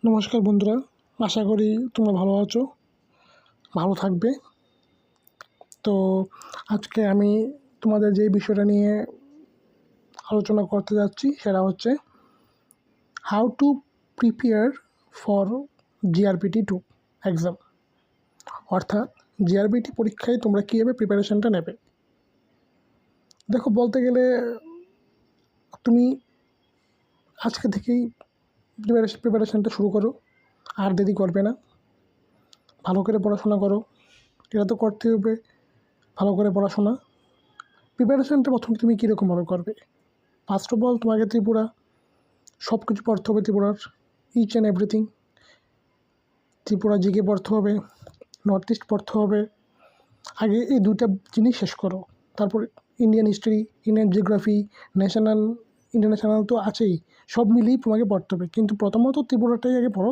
নমস্কার বন্ধুরা, আশা করি তোমরা ভালো আছো, ভালো থাকবে। তো আজকে আমি তোমাদের যে বিষয়টা নিয়ে আলোচনা করতে যাচ্ছি সেটা হচ্ছে how to prepare for GRPT 2 exam. অর্থাৎ জিআরপিটি পরীক্ষায় তোমরা কীভাবে প্রিপারেশানটা নেবে। দেখো, বলতে গেলে তুমি আজকে থেকেই প্রিপারেশানটা শুরু করো, আর দেরি করবে না। ভালো করে পড়াশোনা করো, এটা তো করতে হবে। ভালো করে পড়াশোনা প্রিপারেশানটা প্রথমে তুমি কীরকমভাবে করবে? ফার্স্ট অফ অল তোমাকে ত্রিপুরা সব কিছু পড়তে হবে, ত্রিপুরার each and everything. Tripura GK পড়তে হবে, নর্থ ইস্ট পড়তে হবে। আগে এই দুটা জিনিস শেষ করো, তারপর Indian history, Indian geography, national, international তো আছেই, সব মিলিয়েই তোমাকে পড়তে হবে। কিন্তু প্রথমত ত্রিপুরাটাই আগে পড়ো,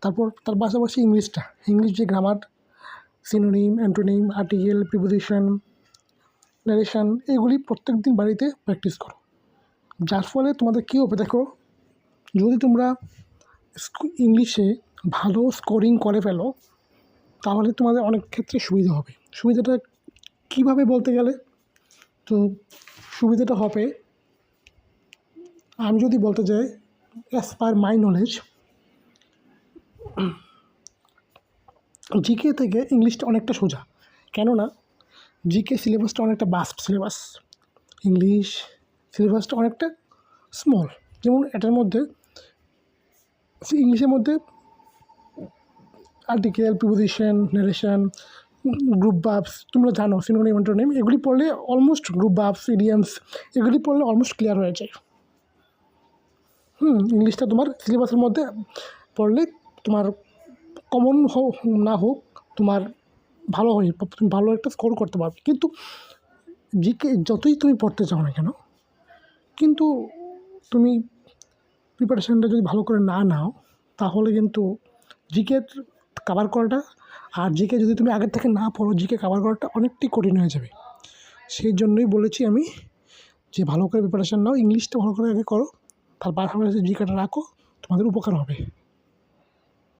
তারপর তার পাশাপাশি ইংলিশ যে grammar, synonym, antonym, article, preposition, narration, এগুলি প্রত্যেক দিন বাড়িতে প্র্যাকটিস করো। যার ফলে তোমাদের কী হবে দেখো, যদি তোমরা ইংলিশে ভালো স্কোরিং করে ফেলো তাহলে তোমাদের অনেক ক্ষেত্রে সুবিধা হবে। সুবিধাটা কীভাবে বলতে গেলে, তো সুবিধাটা হবে, আমি যদি বলতে যাই as per my knowledge, GK থেকে ইংলিশটা অনেকটা সোজা। কেননা জিকে সিলেবাসটা অনেকটা বাস্ট সিলেবাস, ইংলিশ সিলেবাসটা অনেকটা স্মল। যেমন এটার মধ্যে, ইংলিশের মধ্যে article, preposition, narration, group verbs, তোমরা জানো, সিনোনিম, অ্যান্টোনিম, এগুলি পড়লে অলমোস্ট, গ্রুপ ভার্বস, ইডিয়ামস, এগুলি পড়লে অলমোস্ট ক্লিয়ার হয়ে যায়। ইংলিশটা তোমার সিলেবাসের মধ্যে পড়লে তোমার কমন হোক না হোক, তোমার ভালো হয়, তুমি ভালো একটা স্কোর করতে পারবে। কিন্তু জিকে যতই তুমি পড়তে চাও না কেন, কিন্তু তুমি প্রিপারেশানটা যদি ভালো করে না নাও তাহলে কিন্তু জিকে কভার করাটা, আর জিকে যদি তুমি আগের থেকে না পড়ো, জিকে কভার করাটা অনেকটাই কঠিন হয়ে যাবে। সেই জন্যই বলেছি আমি যে ভালো করে প্রিপারেশান নাও, ইংলিশটা ভালো করে আগে করো, তার পাশাপাশি জিকেটা রাখো, তোমাদের উপকার হবে।